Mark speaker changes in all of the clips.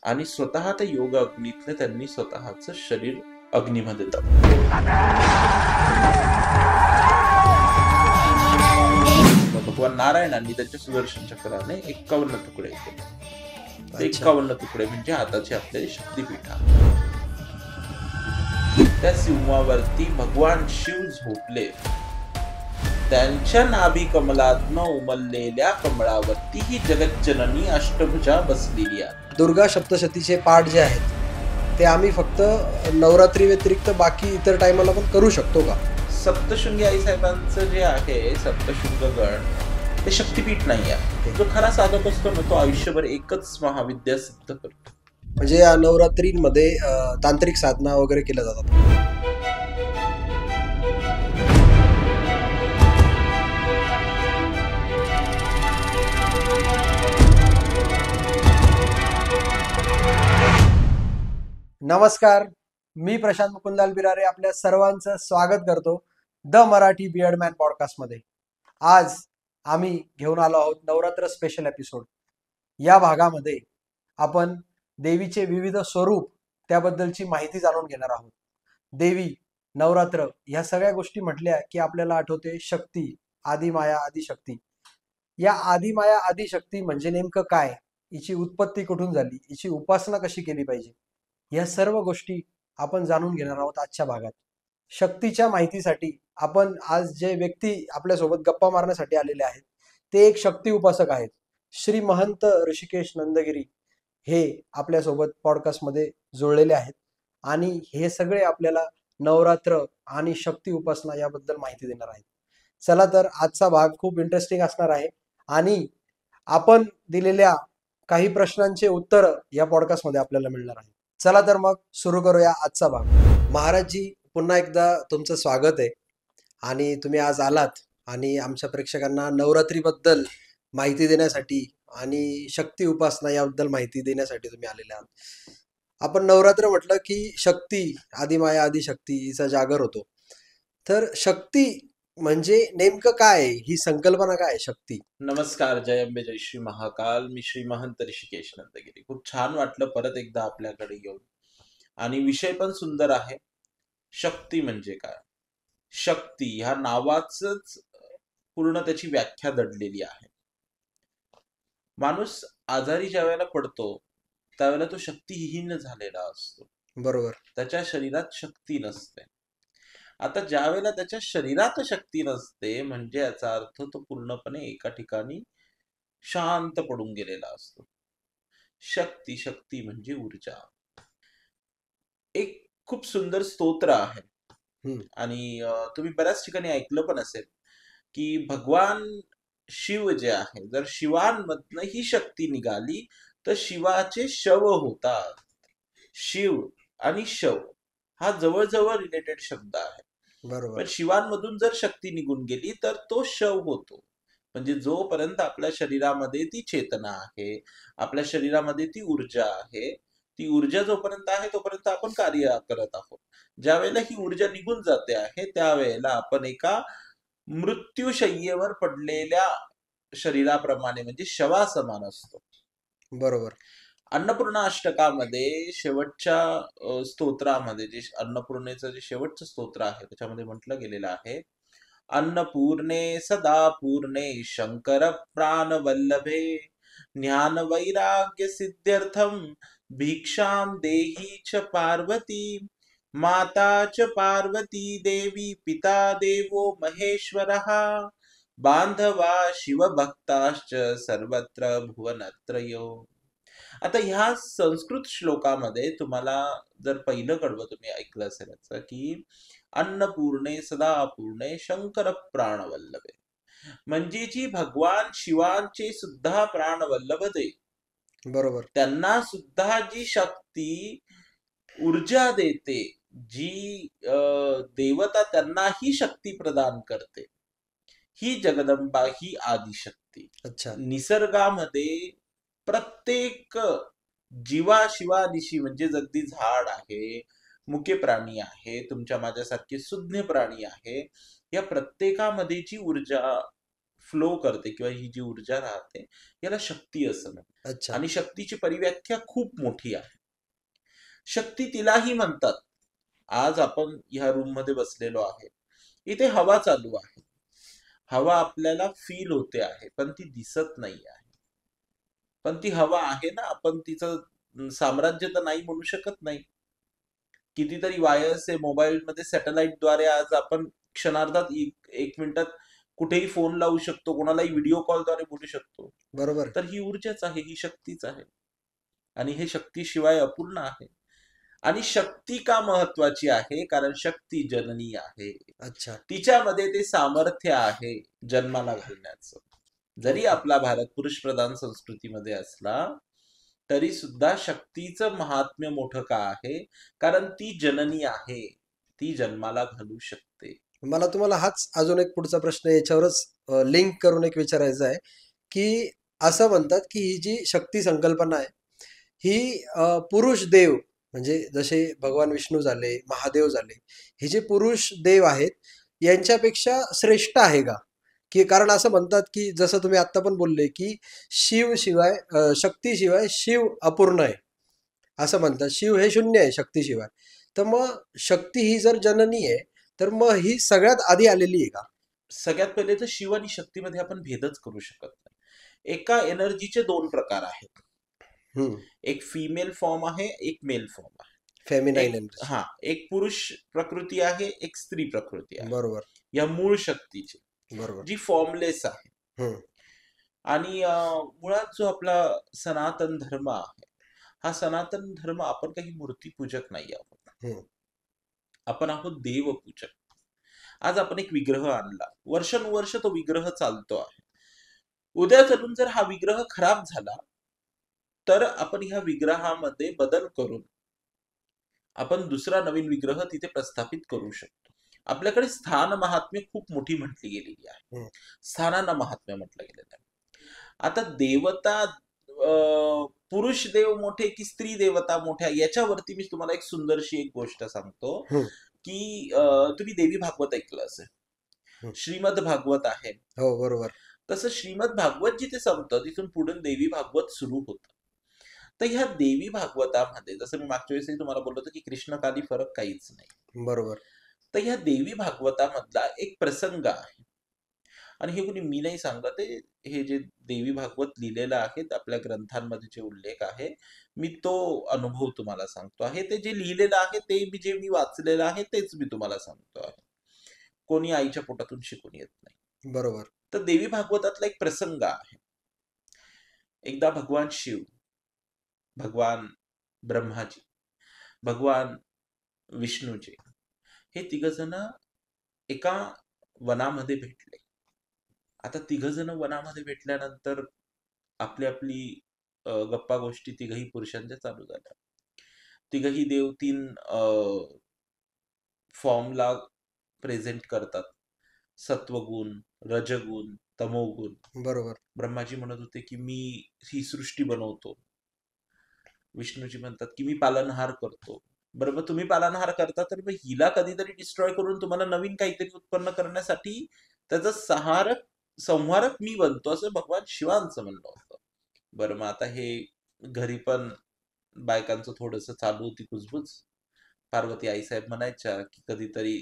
Speaker 1: आणि स्वतः त्या योग अग्नीतले त्यांनी स्वतःच शरीर अग्नीमध्ये तळलं. भगवान नारायणांनी त्यांच्या सुदर्शन चक्राने 51 तुकडे केले. 51 तुकडे म्हणजे आताचे आपले शक्तिपीठा. त्या सिंहावरती भगवान शिव झोपले. त्यांच्या नाभी कमलातनं उमललेल्या कमळावरती ही जगज्जननी अष्टभुजा बसलेली आहे.
Speaker 2: दुर्गा सप्तशतीचे पाठ जे आहेत ते आम्ही फक्त नवरात्री व्यतिरिक्त बाकी इतर टायमाला पण करू शकतो का?
Speaker 1: सप्तशृंगी आईसाहेबांचं जे आहे सप्तशृंग गण ते शक्तिपीठ नाही आहे. जो खरा साधक असतो ना तो आयुष्यभर एकच महाविद्या सिद्ध करतो.
Speaker 2: म्हणजे या नवरात्रीमध्ये तांत्रिक साधना वगैरे केल्या जातात. नमस्कार, मी प्रशांत मुकुंदाल बिरारे आपल्या सर्वांचं स्वागत करतो द मराठी बियर्डमॅन पॉडकास्टमध्ये. आज आम्ही घेऊन आलो आहोत नवरात्र स्पेशल एपिसोड. या भागामध्ये आपण देवीचे विविध स्वरूप त्याबद्दलची माहिती जाणून घेणार आहोत. देवी, नवरात्र ह्या सगळ्या गोष्टी म्हटल्या की आपल्याला आठवते शक्ती, आदिमाया, आदिशक्ती. या आदिमाया आदिशक्ती म्हणजे नेमकं काय, हिची उत्पत्ती कुठून झाली, हिची उपासना कशी केली पाहिजे, या सर्व गोष्टी आपण जाणून घेणार आहोत आजच्या भागात. शक्तीच्या माहितीसाठी आपण आज जे व्यक्ती आपल्यासोबत गप्पा मारण्यासाठी आलेले आहेत ते एक शक्ती उपासक आहेत. श्री महंत ऋषिकेश नंदगिरी हे आपल्यासोबत पॉडकास्टमध्ये जोडलेले आहेत आणि हे सगळे आपल्याला नवरात्र आणि शक्ती उपासना याबद्दल माहिती देणार आहेत. चला तर आजचा भाग खूप इंटरेस्टिंग असणार आहे आणि आपण दिलेल्या काही प्रश्नांचे उत्तर या पॉडकास्टमध्ये आपल्याला मिळणार आहे. चला तर मग सुरू करूया आजचा भाग. महाराजजी, पुन्हा एकदा तुमचं स्वागत आहे आणि तुम्ही आज आलात आणि आमच्या प्रेक्षकांना नवरात्रीबद्दल माहिती देण्यासाठी आणि शक्ती उपासना याबद्दल माहिती देण्यासाठी तुम्ही आलेले आहात. आपण नवरात्र म्हटलं की शक्ती, आदिमाया आदिशक्ती हिचा जागर होतो. तर शक्ती म्हणजे नेमकं काय, ही संकल्पना काय शक्ती?
Speaker 1: नमस्कार, जय अंबे, जय श्री महाकाल. मी श्री महंत ऋषिकेश नंदगिरी. खूप छान वाटलं परत एकदा आपल्याकडे येऊन आणि विषय पण सुंदर आहे. शक्ती म्हणजे काय? शक्ती ह्या नावाचंच पूर्ण त्याची व्याख्या दडलेली आहे. माणूस आजारी ज्या वेळेला पडतो त्यावेळेला तो शक्तीहीन झालेला असतो.
Speaker 2: बरोबर.
Speaker 1: त्याच्या शरीरात शक्ती नसते. आता ज्या वेळेला त्याच्या शरीरात शक्ती नसते म्हणजे याचा अर्थ तो पूर्णपणे एका ठिकाणी शांत पडून गेलेला असतो. शक्ती, शक्ती म्हणजे ऊर्जा. एक खूप सुंदर स्तोत्र आहे आणि तुम्ही बऱ्याच ठिकाणी ऐकलं पण असेल की भगवान शिव जे आहे, जर शिवांमधनं ही शक्ती निघाली तर शिवाचे शव होतात. शिव आणि शव हा जवळजवळ रिलेटेड शब्द आहे.
Speaker 2: बरोबर.
Speaker 1: पण शिवांमधून जर शक्ती निघून गेली तर तो शव होतो. म्हणजे जोपर्यंत आपल्या शरीरामध्ये ती चेतना आहे, आपल्या शरीरामध्ये ती ऊर्जा आहे, ती ऊर्जा जोपर्यंत आहे तोपर्यंत आपण कार्य करत आहोत. ज्या वेळेला ही ऊर्जा निघून जाते आहे त्यावेळेला आपण एका मृत्यूशय्येवर पडलेल्या शरीराप्रमाणे म्हणजे शवासमान असतो.
Speaker 2: बरोबर.
Speaker 1: अन्नपूर्णा अष्टकामध्ये शेवटच्या स्तोत्रामध्ये जे अन्नपूर्णेचं जे शेवटचं स्तोत्र आहे त्याच्यामध्ये म्हटलं गेलेलं आहे, अन्नपूर्णे सदा पूर्णे शंकर प्राणवल्लभे ज्ञान वैराग्य सिद्ध्यर्थम भिक्षाम देही च पार्वती माता च पार्वती देवी पिता देवो महेश्वरः बांधवा शिवभक्ताश्च सर्वत्र भुवनत्रयो. आता ह्या संस्कृत श्लोकामध्ये तुम्हाला जर पहिलं कडवं तुम्ही ऐकलं असेल याचं की अन्नपूर्णे सदा पूर्णे शंकर प्राणवल्लभे, म्हणजे जी भगवान शिवांचे सुद्धा प्राणवल्लभ दे,
Speaker 2: बरोबर.
Speaker 1: त्यांना सुद्धा जी शक्ती ऊर्जा देते, जी देवता त्यांना ही शक्ती प्रदान करते, ही जगदंबा, ही आदिशक्ती.
Speaker 2: अच्छा.
Speaker 1: निसर्गामध्ये प्रत्येक जीवाशिवानिशी म्हणजे जगदी झाड आहे, मुके प्राणी आहे, तुमच्या माझ्यासारखे सुज्ञ प्राणी आहे, या प्रत्येकामध्ये जी ऊर्जा फ्लो करते किंवा ही जी ऊर्जा राहते याला शक्ती असं म्हणतात.
Speaker 2: अच्छा.
Speaker 1: आणि शक्तीची परिव्याख्या खूप मोठी आहे. शक्ती तिलाही म्हणतात. आज आपण ह्या रूम मध्ये बसलेलो आहे, इथे हवा चालू आहे, हवा आपल्याला फील होते आहे पण ती दिसत नाही आहे, पण ती हवा आहे ना, आपण तिचं साम्राज्य तर नाही म्हणू शकत नाही. कितीतरी वायर्स आहे मोबाईल मध्ये, सॅटेलाइटद्वारे आज आपण क्षणार्धात एक मिनिटात कुठेही फोन लावू शकतो, कोणालाही व्हिडिओ कॉलद्वारे बोलू शकतो.
Speaker 2: बरोबर.
Speaker 1: तर ही ऊर्जाच आहे, ही शक्तीच आहे. आणि हे शक्तीशिवाय अपूर्ण आहे. आणि शक्ती का महत्वाची आहे? कारण शक्ती जननी आहे.
Speaker 2: अच्छा.
Speaker 1: तिच्यामध्ये ते सामर्थ्य आहे जन्माला घालण्याचं. जरी
Speaker 2: ओके.
Speaker 1: आपला भारत पुरुष प्रधान संस्कृतीमध्ये असला तरी सुद्धा शक्तीचं महात्म्य मोठं का आहे? कारण ती जननी आहे, ती जन्माला घालू शकते.
Speaker 2: मला तुम्हाला हाच अजून एक पुढचा प्रश्न याच्यावरच लिंक करून एक विचारायचा आहे, की असं म्हणतात की ही जी शक्ती संकल्पना आहे ही पुरुष देव म्हणजे जसे भगवान विष्णू झाले, महादेव झाले, हे जे पुरुष देव आहेत यांच्यापेक्षा श्रेष्ठ आहे का? की कारण असं म्हणतात की जसं तुम्ही आत्ता पण बोलले की शिव शिवाय शक्तीशिवाय शिव अपूर्ण आहे असं म्हणतात. शिव हे शून्य आहे शक्तीशिवाय. तर मग शक्ती ही जर जननी आहे तर मग ही सगळ्यात आधी आलेली आहे का?
Speaker 1: सगळ्यात पहिले तर शिव आणि शक्तीमध्ये आपण भेदच करू शकत नाही. एका एनर्जीचे दोन प्रकार आहेत.
Speaker 2: हम्म.
Speaker 1: एक फिमेल फॉर्म आहे, एक मेल फॉर्म आहे.
Speaker 2: फेमिनाईन
Speaker 1: एक
Speaker 2: एनर्जी.
Speaker 1: हा एक पुरुष प्रकृती आहे, एक स्त्री प्रकृती आहे.
Speaker 2: बरोबर.
Speaker 1: या मूळ शक्तीची
Speaker 2: बरोबर.
Speaker 1: जी फॉर्मलेस आहे.
Speaker 2: हम्म.
Speaker 1: आणि मुळात जो आपला सनातन धर्म आहे, हा सनातन धर्म आपण काही मूर्तीपूजक नाही आहोत.
Speaker 2: हम्म.
Speaker 1: आपण आहोत देवपूजक. आज आपण एक विग्रह आणला, वर्षानुवर्ष तो विग्रह चालतो आहे. उद्या चालून जर हा विग्रह खराब झाला तर आपण ह्या विग्रहामध्ये बदल करून आपण दुसरा नवीन विग्रह तिथे प्रस्थापित करू शकतो. आपल्याकडे स्थान महात्म्य खूप मोठी म्हटली गेलेली आहे.
Speaker 2: हम्म.
Speaker 1: स्थानांना महात्म्य म्हटलं गेलेलं आहे. आता देवता पुरुष देव मोठे की स्त्री देवता मोठ्या, याच्यावरती मी तुम्हाला एक सुंदरशी एक गोष्ट सांगतो.
Speaker 2: हम्म.
Speaker 1: की तुम्ही देवी भागवत ऐकलं असेल,
Speaker 2: हम्म.
Speaker 1: श्रीमद भागवत आहे.
Speaker 2: हो बरोबर.
Speaker 1: तसं श्रीमद भागवत जिथे संपतं तिथून पुढे देवी भागवत सुरू होतं. तर ह्या देवी भागवतामध्ये जसं मी मागच्या वेळेसही तुम्हाला बोललो होतो की कृष्णकाली फरक काहीच नाही.
Speaker 2: बरोबर.
Speaker 1: तर ह्या देवी भागवतामधला एक प्रसंग आहे, आणि हे कोणी मी नाही सांगत आहे, हे जे देवी भागवत लिहिलेलं आहे आपल्या ग्रंथांमध्ये जे उल्लेख आहे, मी तो अनुभव तुम्हाला सांगतो आहे. ते जे लिहिलेलं आहे ते मी वाचलेलं आहे तेच मी तुम्हाला सांगतो आहे. कोणी आईच्या पोटातून शिकून येत नाही.
Speaker 2: बरोबर.
Speaker 1: तर देवी भागवतातला एक प्रसंग आहे. एकदा भगवान शिव, भगवान ब्रह्माजी, भगवान विष्णूजी हे तिघजण एका वनामध्ये भेटले. आता तिघजण वनामध्ये भेटल्यानंतर आपली आपली गप्पा गोष्टी तिघही पुरुषांच्या चालू झाल्या. तिघही देव तीन फॉर्मला प्रेझेंट करतात, सत्वगुण, रजगुण, तमोगुण.
Speaker 2: बरोबर.
Speaker 1: ब्रह्माजी म्हणत होते की मी ही सृष्टी बनवतो. विष्णूजी म्हणतात की मी पालनहार करतो. बरोबर, तुम्ही पालनहार करता तर मग हिला कधीतरी डिस्ट्रॉय करून तुम्हाला नवीन काहीतरी उत्पन्न करण्यासाठी त्याचा संहारक मी बनतो, असं भगवान शिवांचं म्हणणं होतं. बरं, मग आता हे घरी पण बायकांचं थोडंसं चालू होती कुजबुज. पार्वती आईसाहेब म्हणायच्या की कधीतरी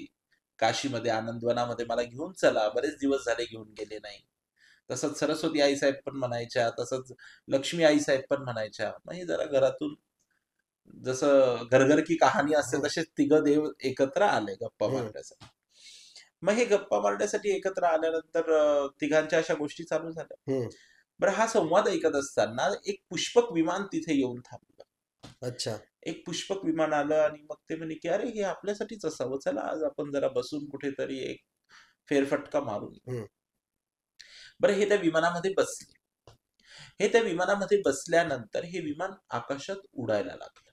Speaker 1: काशीमध्ये आनंदवनामध्ये मला घेऊन चला, बरेच दिवस झाले घेऊन गेले नाही. तसंच सरस्वती आईसाहेब पण म्हणायच्या, तसंच लक्ष्मी आईसाहेब पण म्हणायच्या. मग हे जरा घरातून जसं घरघर की कहाणी असते
Speaker 2: हम्म.
Speaker 1: तसे तिघ देव एकत्र आले गप्पा
Speaker 2: हम्म.
Speaker 1: मारण्यासाठी. मग हे गप्पा मारण्यासाठी एकत्र आल्यानंतर तिघांच्या अशा गोष्टी चालू झाल्या.
Speaker 2: हम्म.
Speaker 1: बरं, हा संवाद ऐकत असताना एक पुष्पक विमान तिथे येऊन थांबलं.
Speaker 2: अच्छा.
Speaker 1: एक पुष्पक विमान आलं आणि मग ते म्हणे की अरे हे आपल्यासाठीच असावं, चला आज आपण जरा बसून कुठेतरी एक फेरफटका मारून येऊ.
Speaker 2: हम्म.
Speaker 1: बरं, हे त्या विमानामध्ये बसले. हे त्या विमानामध्ये बसल्यानंतर हे विमान आकाशात उडायला लागलं.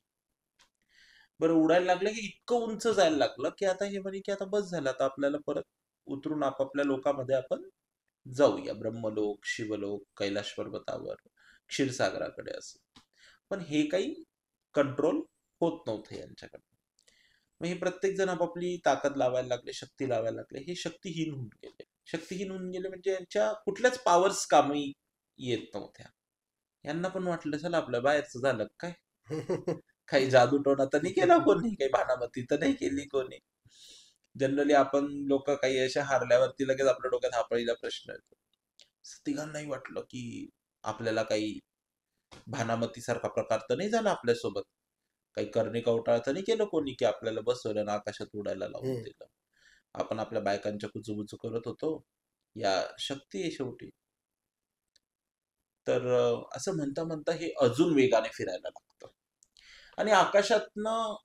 Speaker 1: बरं, उडायला लागलं की इतकं उंच जायला लागलं की आता हे म्हणे की आता बस झालं, आता आपल्याला परत उतरून आपापल्या लोकामध्ये आपण जाऊया, ब्रह्मलोक, शिवलोक, कैलाश पर्वतावर, क्षीरसागराकडे असं. पण हे काही कंट्रोल होत नव्हतं यांच्याकडे. मग हे प्रत्येक जण आपापली ताकद लावायला लागले, शक्ती लावायला लागले. हे शक्तीहीन होऊन गेले. शक्तिहीन होऊन गेले म्हणजे यांच्या कुठल्याच पॉवर्स कामी येत नव्हत्या. यांना पण वाटलं चला आपल्या बाहेरचं झालं काय, काही जादूटोणा तर नाही केला कोणी, काही भानामती तर नाही केली कोणी. जनरली आपण लोक काही अशा हारल्यावरती लगेच आपल्या डोक्यात हा पहिला प्रश्न येतो. तिघांनाही वाटलं की आपल्याला काही भानामती सारखा प्रकार तर नाही झाला आपल्यासोबत, काही करणे कवटाळ तर नाही केलं कोणी की आपल्याला बसवलं ना आकाशात उडायला लावून दिलं. आपण आपल्या बायकांच्या कुचुबुचू करत होतो, या शक्ती आहे शेवटी. तर असं म्हणता म्हणता हे अजून वेगाने फिरायला लागतं आणि आकाशातनं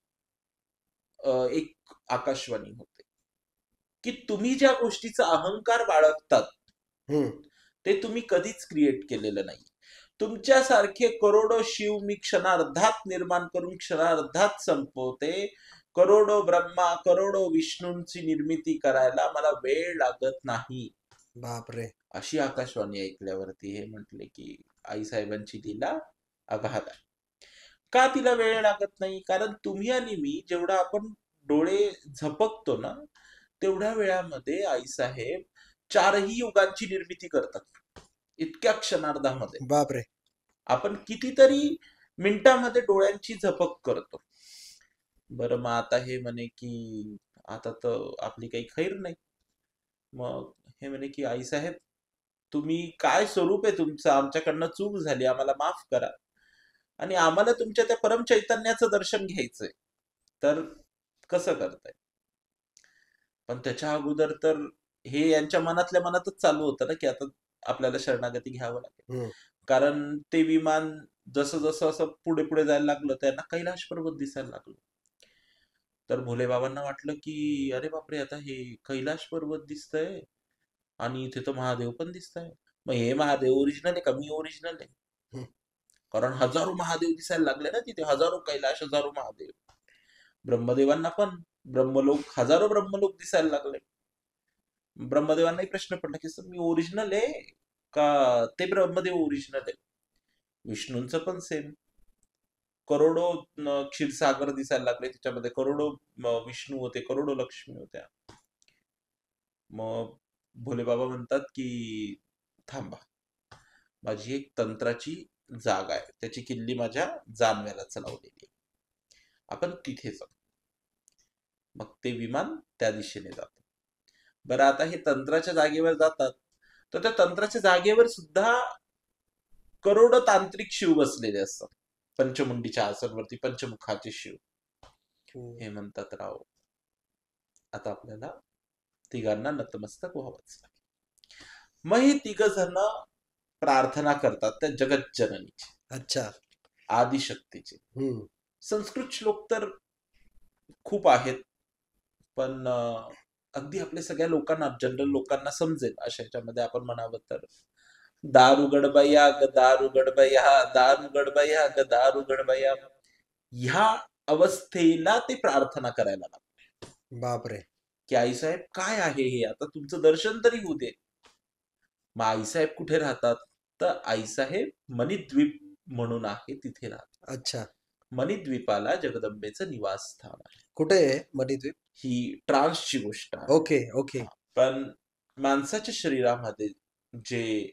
Speaker 1: एक आकाशवाणी होते की तुम्ही ज्या गोष्टीचा अहंकार बाळगतात ते तुम्ही कधीच क्रिएट केलेलं नाही. तुमच्यासारखे करोडो शिव मी क्षणार्धात निर्माण करून क्षणार्धात संपवते. करोडो ब्रह्मा करोडो विष्णूंची निर्मिती करायला मला वेळ लागत नाही.
Speaker 2: बापरे.
Speaker 1: अशी आकाशवाणी ऐकल्यावरती हे म्हटले की आईसाहेबांची लीला अगाध आहे. का तिला वेळ लागत नाही? कारण तुम्ही आणि मी जेवढा आपण डोळे झपकतो ना तेवढ्या वेळामध्ये आईसाहेब 4ही युगांची निर्मिती करतात, इतक्या क्षणार्धामध्ये.
Speaker 2: बापरे.
Speaker 1: आपण कितीतरी मिनिटांमध्ये डोळ्यांची झपक करतो. बरं मग आता हे म्हणे की आता तर आपली काही खैर नाही. मग हे म्हणे की आईसाहेब तुम्ही काय स्वरूप आहे तुमचं, आमच्याकडनं चूक झाली, आम्हाला माफ करा आणि आम्हाला तुमच्या त्या परम चैतन्याचं दर्शन घ्यायचंय, तर कसं करताय? पण त्याच्या अगोदर तर हे यांच्या मनातल्या मनातच चालू होतं ना की आता आपल्याला शरणागती घ्यावं लागेल. कारण ते विमान जसं जसं असं पुढे पुढे जायला लागलं त्यांना कैलाश पर्वत दिसायला लागलं. तर भोलेबाबांना वाटलं की अरे बापरे आता हे कैलाश पर्वत दिसतंय आणि इथे तर महादेव पण दिसताय. मग हे महादेव ओरिजिनल आहे का मी ओरिजिनल आहे? कारण हजारो महादेव दिसायला लागले ना तिथे, हजारो कैलाश हजारो महादेव. ब्रह्मदेवांना पण ब्रह्मलोक हजारो ब्रह्मलोक दिसायला लागले. ब्रह्मदेवांनाही प्रश्न पडला की सर मी ओरिजिनल आहे का ते ब्रह्मदेव ओरिजिनल आहे? विष्णूंचं पण सेम, करोडो क्षीरसागर दिसायला लागले त्याच्यामध्ये, करोडो विष्णू होते, करोडो लक्ष्मी होत्या. मग भोलेबाबा म्हणतात की थांबा, माझी एक तंत्राची जागा आहे, त्याची किल्ली माझ्या जानव्याला चलावलेली आहे, आपण तिथे जाऊ. मग ते विमान त्या दिशेने जातं. बरं आता हे तंत्राच्या जागेवर जातात तर त्या तंत्राच्या जागेवर सुद्धा करोडो तांत्रिक शिव बसलेले असतात, पंचमुंडीच्या आसनवरती पंचमुखाचे शिव. हे म्हणतात राव आता आपल्याला तिघांना नतमस्तक व्हावंच लागेल. मग हे तिघ जण प्रार्थना करतात त्या जगज्जननीची,
Speaker 2: अच्छा.
Speaker 1: आदिशक्तीची. संस्कृत श्लोक तर खूप आहेत पण अगदी आपल्या सगळ्या लोकांना जनरल लोकांना समजेल अशा ह्याच्यामध्ये आपण म्हणावं तर दार उघडबया ग दार उघडबया, दार उघडबया ग दार उघडबया, ह्या अवस्थेला ते प्रार्थना करायला लागले.
Speaker 2: बापरे.
Speaker 1: की आईसाहेब काय आहे हे, आता तुमचं दर्शन तरी होऊ दे. मग आईसाहेब कुठे राहतात? तर आईसाहेब मणिद्वीप म्हणून आहे तिथे राहतात.
Speaker 2: अच्छा.
Speaker 1: मणिद्वीपाला जगदंबेचं निवासस्थान आहे.
Speaker 2: कुठे आहे मणिद्वीप?
Speaker 1: ही ट्रान्सची गोष्ट आहे.
Speaker 2: Okay okay.
Speaker 1: पण माणसाच्या शरीरामध्ये जे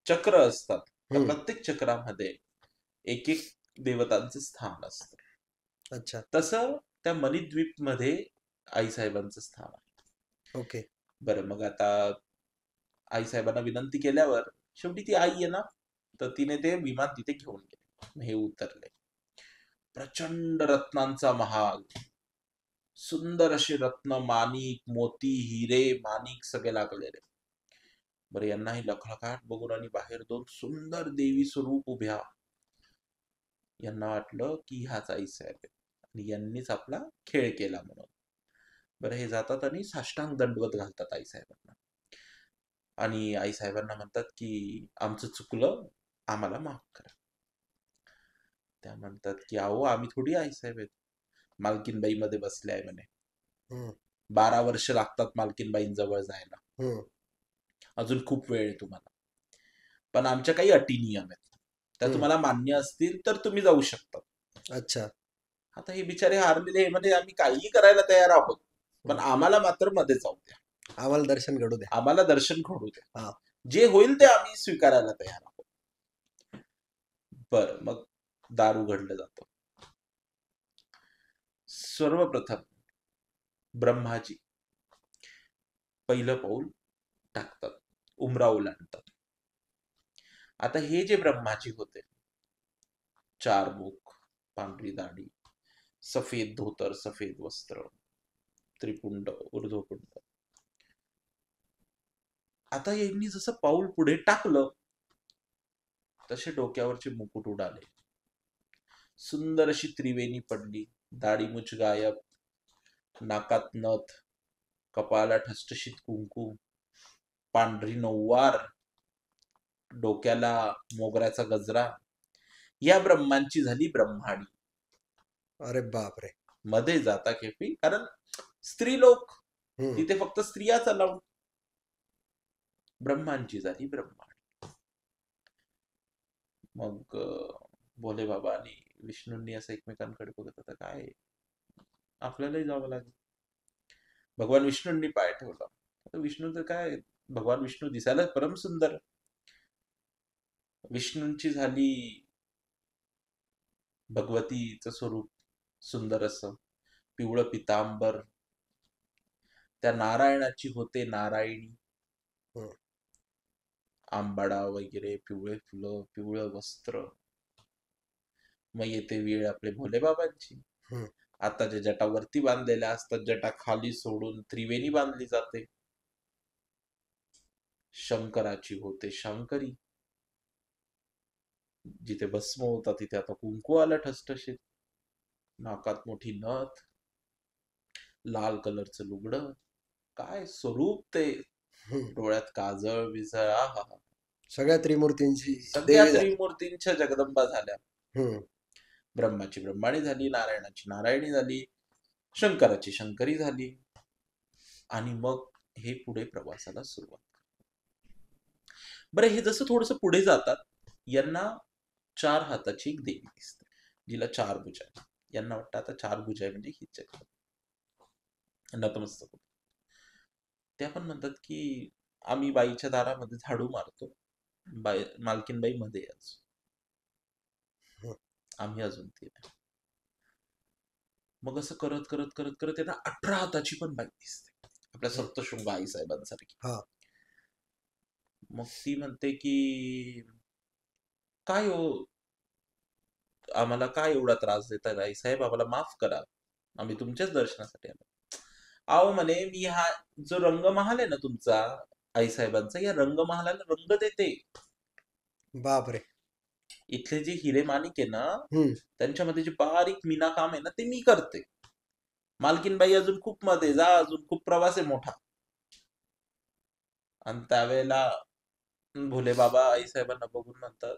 Speaker 1: चक्र असतात त्या प्रत्येक चक्रामध्ये एक एक देवतांचं स्थान असतं.
Speaker 2: अच्छा.
Speaker 1: तसं त्या मणिद्वीप मध्ये आईसाहेबांचं स्थान आहे.
Speaker 2: ओके.
Speaker 1: बरं मग आता आईसाहेबांना विनंती केल्यावर शेवटी ती आई आहे ना, तर तिने ते विमान तिथे घेऊन गेले. हे उतरले, प्रचंड रत्नांचा महाल, सुंदर असे रत्न माणिक मोती हिरे माणिक सगळे लागलेले. बरं यांना ही लखलखाट बघून आणि बाहेर दोन सुंदर देवी स्वरूप उभ्या, यांना वाटलं की ह्याच आईसाहेब आहे आणि यांनीच आपला खेळ केला म्हणून. बरं हे जातात आणि साष्टांग दंडवत घालतात आईसाहेबांना आणि आईसाहेबांना म्हणतात की आमचं चुकलं, आम्हाला माफ करा. त्या म्हणतात की अहो आम्ही थोडी आईसाहेब आहेत, मालकीनबाई मध्ये बसले आहे म्हणे, 12 वर्ष लागतात मालकीनबाईंजवळ जायला, अजून खूप वेळ आहे तुम्हाला, पण आमच्या काही अटी नियम आहेत, त्या तुम्हाला मान्य असतील तर तुम्ही जाऊ शकता.
Speaker 2: अच्छा.
Speaker 1: आता हे बिचारे हारलेले म्हणजे आम्ही काहीही करायला तयार आहोत पण आम्हाला मात्र मध्ये जाऊ द्या.
Speaker 2: आम्हाला दर्शन घडू द्या.
Speaker 1: आम्हाला दर्शन घडू द्या.
Speaker 2: हा.
Speaker 1: जे होईल ते आम्ही स्वीकारायला तयार आहोत. बर, मग दार उघडलं जातं. सर्वप्रथम ब्रह्माजी पहिलं पाऊल टाकतात, उमरा ओलांडतात. आता हे जे ब्रह्माजी होते, 4 मुख, पांढरी दाढी, सफेद धोतर, सफेद वस्त्र, त्रिपुंड, ऊर्ध्वपुंड. आता यांनी जसं पाऊल पुढे टाकलं तसे डोक्यावरचे मुकुट उडाले, सुंदर अशी त्रिवेणी पडली, दाढी मुछ गायब, नाकात नथ, कपाळाला ठसठशीत कुंकू, पांढरी नऊवार, डोक्याला मोगऱ्याचा गजरा. या ब्रह्मांची झाली ब्रह्माणी.
Speaker 2: अरे बापरे.
Speaker 1: मध्ये जाता खेपी, कारण स्त्री लोक
Speaker 2: हम्म.
Speaker 1: तिथे फक्त स्त्रियाच अलाउड. ब्रह्मांची झाली ब्रह्माणी. मग भोले बाबा आणि विष्णूंनी असं एकमेकांकडे बघत, आता काय आपल्यालाही जावं लागेल. भगवान विष्णूंनी पाय ठेवला. आता विष्णूचं काय, भगवान विष्णू दिसायला परम सुंदर. विष्णूंची झाली भगवतीचं स्वरूप सुंदर असं पिवळं पितांबर. त्या नारायणाची होते नारायणी.
Speaker 2: हम्म.
Speaker 1: आंबाडा वगैरे, पिवळे फुलं, पिवळं वस्त्र. मग येते वेळ आपले भोले बाबांची.
Speaker 2: हम्म.
Speaker 1: आता ज्या जटा वरती बांधलेल्या असतात, जटा खाली सोडून त्रिवेणी बांधली जाते. शंकराची होते शंकरी. जिथे भस्म होता तिथे आता कुंकू आलं ठसठशीत. नाकात मोठी नथ, लाल कलरचं लुगडं, काय स्वरूप ते.
Speaker 2: हम्म.
Speaker 1: डोळ्यात काजळ बिजळ, आहा.
Speaker 2: सगळ्या त्रिमूर्तींची
Speaker 1: सगळ्या
Speaker 2: देवी झाली.
Speaker 1: त्रिमूर्तींच्या जगदंबा झाल्या.
Speaker 2: हम्म.
Speaker 1: ब्रह्माची ब्रह्माणी झाली, नारायणाची नारायणी झाली, शंकराची शंकरी झाली. आणि मग हे पुढे प्रवासाला सुरुवात. बरं, हे जसं थोडस पुढे जातात, यांना 4 हाताची एक देवी दिसते, जिला 4 भुजा आहे. यांना वाटतं आता 4 भुजा म्हणजे हीच जगदंबा. नतमस्तक होतो. त्या पण म्हणतात की आम्ही बाईच्या दारामध्ये झाडू मारतो, मालकीनबाई मध्ये आज, आम्ही अजून ती नाही. मग असं करत करत करत करत त्यांना 18 हाताची पण बाई दिसते, आपल्या सप्तशृंग आई साहेबांसारखी. मग ती म्हणते की काय हो, आम्हाला काय एवढा त्रास देतात आई साहेब, आम्हाला माफ करा, आम्ही तुमच्याच दर्शनासाठी आलो. अहो म्हणे, मी हा जो रंगमहाल आहे ना तुमचा आई साहेबांचा, या रंगमहालाला रंग देते.
Speaker 2: बापरे.
Speaker 1: इथले जे हिरे माणिक आहे ना,
Speaker 2: हम्म.
Speaker 1: त्यांच्यामध्ये जे बारीक मीना काम आहे ना, ते मी करते. मालकीनबाई अजून खूप मध्ये जा, अजून खूप प्रवास आहे मोठा. आणि त्यावेळेला भोले बाबा आई साहेबांना बघून म्हणतात,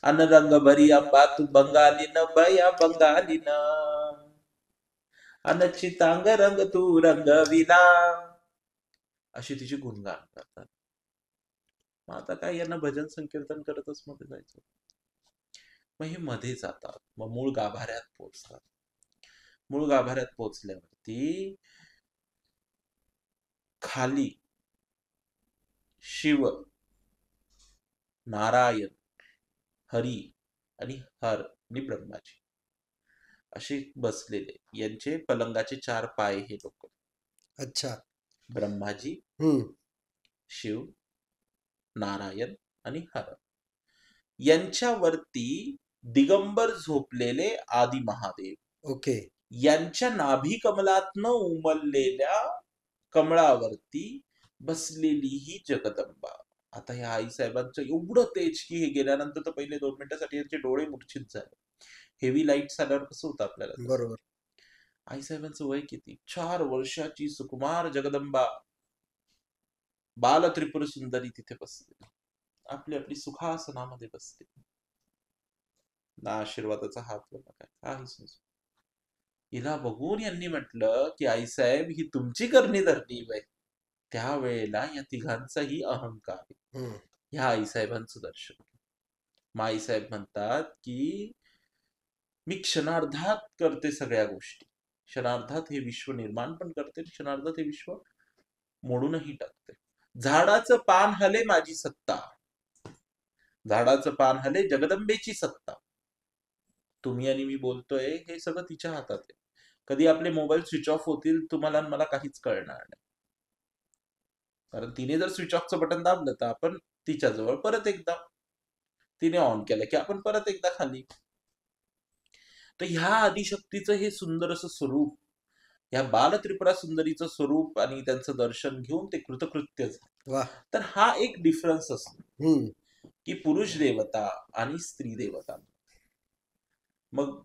Speaker 1: अन रंग भरी अंबा तू बंगालीन बया बंगालीन, अन चितांग रंग तू रंगविला. अशी तिची गुणगान करतात. मग आता काय, यांना भजन संकीर्तन करतच मध्ये जायचं. मग हे मध्ये जातात, मग मूळ गाभाऱ्यात पोहोचतात. मूळ गाभाऱ्यात पोहोचल्यावरती खाली शिव, नारायण, हरी आणि हर आणि ब्रह्माजी असे बसलेले. यांचे पलंगाचे 4 पाय हे लोक.
Speaker 2: अच्छा.
Speaker 1: ब्रह्माजी, शिव, नारायण आणि हर. यांच्यावरती दिगंबर झोपलेले आदि महादेव.
Speaker 2: ओके.
Speaker 1: यांच्या नाभी कमलातनं उमललेल्या कमळावरती बसलेली ही जगदंबा. आता ह्या आई साहेबांचं एवढं तेज की हे गेल्यानंतर तर पहिले 2 मिनिटासाठी यांचे डोळे मूर्छित झाले. हेवी लाईट आल्यावर कसं होतं आपल्याला.
Speaker 2: बरोबर.
Speaker 1: आई साहेबांचं वय किती, 4 वर्षाची सुकुमार जगदंबा, बाल त्रिपुर सुंदरी तिथे बसली, आपली आपली सुखासनामध्ये बसली. ना आशीर्वादाचा हात बघा, काय काही समजू. हिला बघून यांनी म्हटलं की आई साहेब, ही तुमची करणी धरणी बाई. त्यावेळेला या तिघांचाही अहंकार ह्या आई साहेबांचं दर्शन. मग आई साहेब म्हणतात की मी क्षणार्धात करते सगळ्या गोष्टी, क्षणार्धात हे विश्व निर्माण पण करते, क्षणार्धात हे विश्व मोडूनही टाकते. झाडाचं पान हले माझी सत्ता, झाडाचं पान हले जगदंबेची सत्ता. तुम्ही आणि मी बोलतोय हे सगळं तिच्या हातात आहे. कधी आपले मोबाईल स्विच ऑफ होतील तुम्हाला आणि मला काहीच कळणार नाही. कारण तिने जर स्विच ऑफचं बटन दाबलं तर आपण तिच्याजवळ परत एकदा, तिने ऑन केलं की आपण परत एकदा खाली. तर ह्या आदिशक्तीचं हे सुंदर असं स्वरूप, ह्या बाल त्रिपुरा सुंदरीचं स्वरूप आणि त्यांचं दर्शन घेऊन ते कृतकृत्य झाले.
Speaker 2: वा.
Speaker 1: तर हा एक डिफरन्स असतो
Speaker 2: हम्म.
Speaker 1: की पुरुष देवता आणि स्त्री देवता. मग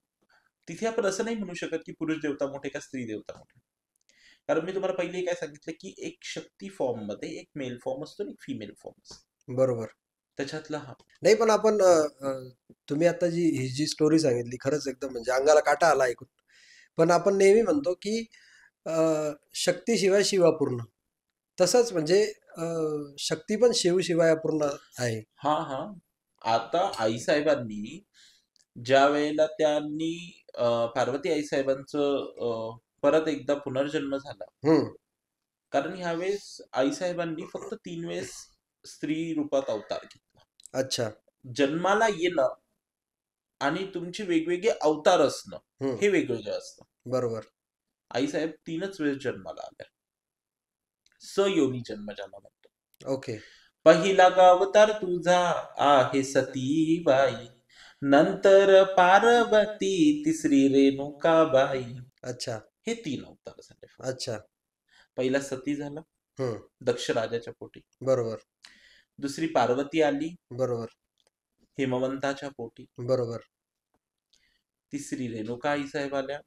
Speaker 1: तिथे आपण असं नाही म्हणू शकत की पुरुष देवता मोठे का स्त्री देवता मोठे. कारण मी तुम्हाला पहिले काय सांगितलं की एक शक्ती फॉर्म मध्ये एक मेल फॉर्म असतो आणि एक फिमेल फॉर्म असतो.
Speaker 2: बरोबर.
Speaker 1: त्याच्यातला हा
Speaker 2: नाही पण आपण तुम्ही आता ही जी स्टोरी सांगितली खरंच एकदम म्हणजे अंगाला काटा आला ऐकून. पण आपण नेहमी म्हणतो की अ, शक्तीशिवाय शिवापूर्ण. तसंच म्हणजे शक्ती पण शिवशिवाय अपूर्ण आहे.
Speaker 1: हा हा आता आईसाहेबांनी ज्या वेळेला त्यांनी पार्वती आईसाहेबांचं परत एकदा पुनर्जन्म झाला.
Speaker 2: हम्म.
Speaker 1: कारण ह्यावेळेस आईसाहेबांनी फक्त 3 वेळेस स्त्री रूपात अवतार घेतला.
Speaker 2: अच्छा.
Speaker 1: जन्माला येणं आणि तुमचे वेगवेगळे अवतार असणं
Speaker 2: हम्म.
Speaker 1: हे वेगवेगळं असतं.
Speaker 2: बरोबर.
Speaker 1: आईसाहेब 3च वेळेस जन्माला आल्या. सयोनी जन्म ज्याला म्हणतो.
Speaker 2: ओके.
Speaker 1: पहिला अवतार तुझा आहे सतीबाई, नंतर पार्वती, तिसरी रेणुकाबाई.
Speaker 2: अच्छा.
Speaker 1: हे 3 अवतार झाले.
Speaker 2: अच्छा.
Speaker 1: पहिला सती झाला
Speaker 2: हम्म.
Speaker 1: दक्ष राजाच्या पोटी,
Speaker 2: बरोबर.
Speaker 1: दुसरी पार्वती आली
Speaker 2: बरोबर.
Speaker 1: हिमवंताच्या पोटी,
Speaker 2: बरोबर.
Speaker 1: तिसरी रेणुका आईसाहेब आल्या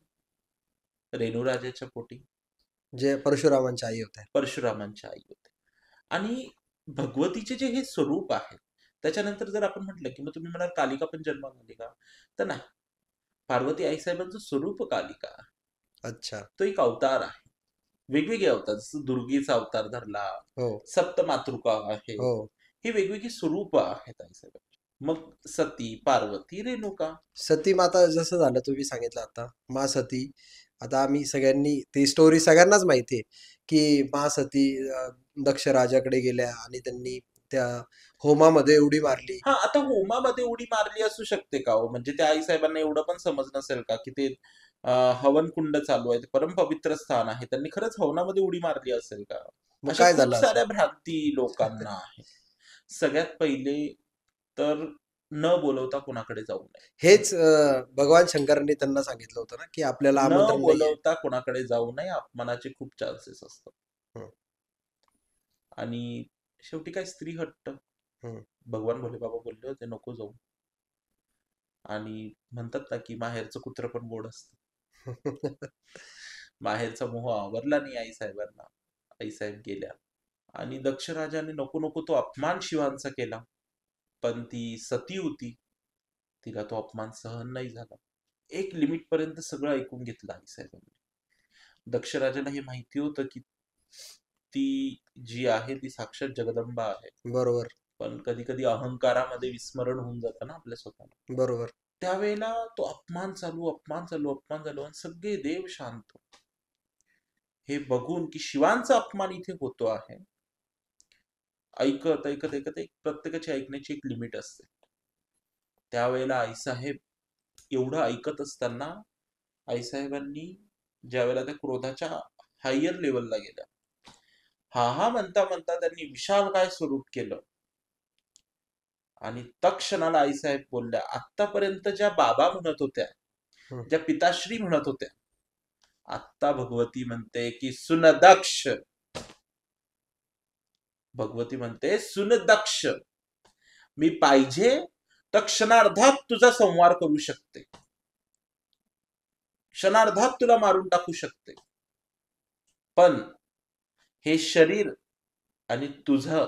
Speaker 1: रेणुराजाच्या पोटी,
Speaker 2: जे परशुरामांच्या आई होत्या.
Speaker 1: परशुरामांच्या आई होते. आणि भगवतीचे जे हे स्वरूप आहे त्याच्यानंतर जर आपण म्हटलं की मग तुम्ही म्हणाल कालिका पण जन्माला आली का, तर नाही. पार्वती आईसाहेबांचं स्वरूप कालिका आहे.
Speaker 2: अच्छा.
Speaker 1: तो एक अवतार आहे. वेगवेगळे अवतार, जसं दुर्गेचा अवतार धरला,
Speaker 2: हो.
Speaker 1: सप्तमातृका आहे,
Speaker 2: हो.
Speaker 1: ही वेगवेगळी स्वरूप आहेत आईसाहेबांची. मग सती, पार्वती, रेणुका.
Speaker 2: सती माता जसं झालं तुम्ही सांगितलं आता महासती. आता आम्ही सगळ्यांनी ती स्टोरी सगळ्यांनाच माहिती आहे की महासती दक्ष राजाकडे गेल्या आणि त्यांनी त्या होमामध्ये उडी मारली.
Speaker 1: हा आता होमामध्ये उडी मारली असू शकते का हो, म्हणजे त्या आईसाहेबांना एवढं पण समज नसेल का की ते हवन कुंड चालू आहे, ते परमपवित्र स्थान आहे, त्यांनी खरंच हवनामध्ये उडी मारली असेल का.
Speaker 2: मग
Speaker 1: अशा
Speaker 2: काय
Speaker 1: खूप
Speaker 2: झालं असं?
Speaker 1: साऱ्या भ्रांती लोकांना आहे. सगळ्यात पहिले तर न बोलवता कोणाकडे जाऊ नये.
Speaker 2: हेच भगवान शंकरांनी त्यांना सांगितलं होतं ना की आपल्याला
Speaker 1: न
Speaker 2: आमंत्रण नाहीये.
Speaker 1: बोलवता कोणाकडे जाऊ नये, अपमानाचे खूप चान्सेस असतात.
Speaker 2: हम्म.
Speaker 1: आणि शेवटी काय स्त्री हट्ट.
Speaker 2: हम्म.
Speaker 1: भगवान भोले बाबा बोलले होते नको जाऊ. आणि म्हणतात ना की माहेरचं कुत्र पण गोड असतं. माहेरचा मोह आवरला नाही आईसाहेबांना. आईसाहेब गेल्या आणि दक्ष राजाने नको नको तो अपमान शिवांचा केला. पण ती सती होती, तिला तो अपमान सहन नाही झाला. एक लिमिट पर्यंत सगळं ऐकून घेतलं आईसाहेबांनी. दक्ष राजाला हे माहिती होतं की ती जी आहे ती साक्षात जगदंबा आहे.
Speaker 2: बरोबर.
Speaker 1: पण कधी कधी अहंकारामध्ये विस्मरण होऊन जातं ना आपल्या स्वतःला.
Speaker 2: बरोबर.
Speaker 1: त्यावेळेला तो अपमान चालू अपमान चालू अपमान चालू आणि सगळे देव शांत. हे बघून की शिवांचा अपमान इथे होतो आहे, ऐकत ऐकत ऐकत एक प्रत्येकाची ऐकण्याची एक लिमिट असते. त्यावेळेला आईसाहेब एवढं ऐकत असताना आईसाहेबांनी ज्यावेळेला त्या क्रोधाच्या हायर लेवलला गेल्या, हा हा म्हणता म्हणता त्यांनी विशाल काय स्वरूप केलं. आणि तत्क्षणाला आईसाहेब बोलल्या, आतापर्यंत ज्या बाबा म्हणत होत्या, ज्या पिताश्री म्हणत होत्या, आत्ता भगवती म्हणते की सुन दक्ष. भगवती म्हणते सुन दक्ष, मी पाहिजे तर क्षणार्धात तुझा संहार करू शकते, क्षणार्धात तुला मारून टाकू शकते. पण हे शरीर आणि तुझं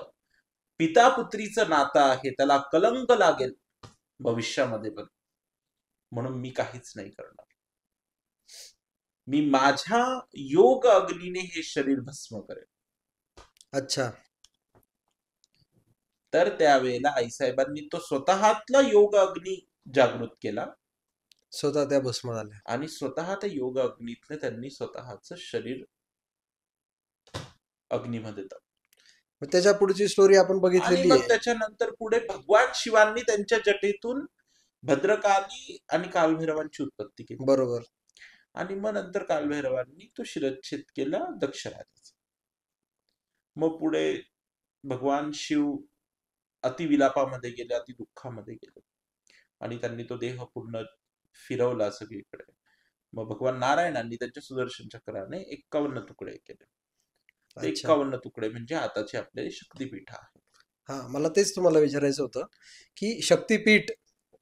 Speaker 1: पिता पुत्रीचं नातं आहे, त्याला कलंक लागेल भविष्यामध्ये पण, म्हणून मी काहीच नाही करणार. मी माझ्या योग अग्नीने हे शरीर भस्म करेल.
Speaker 2: अच्छा.
Speaker 1: तर त्यावेळेला आईसाहेबांनी तो स्वतःतला योग अग्नी जागृत केला
Speaker 2: स्वतः त्या भस्म झाल्या
Speaker 1: आणि स्वतः त्या योग अग्नीतनं त्यांनी स्वतःच शरीर अग्नीमध्ये तर.
Speaker 2: मग त्याच्या पुढची स्टोरी आपण
Speaker 1: आणि
Speaker 2: बघितलेली
Speaker 1: मग
Speaker 2: आहे.
Speaker 1: त्याच्यानंतर पुढे भगवान शिवांनी त्यांच्या जटेतून भद्रकाली आणि कालभैरवांची उत्पत्ती केली.
Speaker 2: बरोबर.
Speaker 1: आणि मग नंतर कालभैरवांनी तो शिरच्छेद केला दक्ष राजाचा. मग पुढे भगवान शिव अतिविलापामध्ये गेले, अति दुःखामध्ये गेले आणि त्यांनी तो देह पूर्ण फिरवला सगळीकडे. मग भगवान नारायणांनी त्यांच्या सुदर्शन चक्राने 51 तुकडे केले. ते
Speaker 2: अच्छा.
Speaker 1: 51 तुकडे म्हणजे आताचे आपले शक्तिपीठ आहे.
Speaker 2: हा, मला तेच तुम्हाला विचारायचं होतं की शक्तिपीठ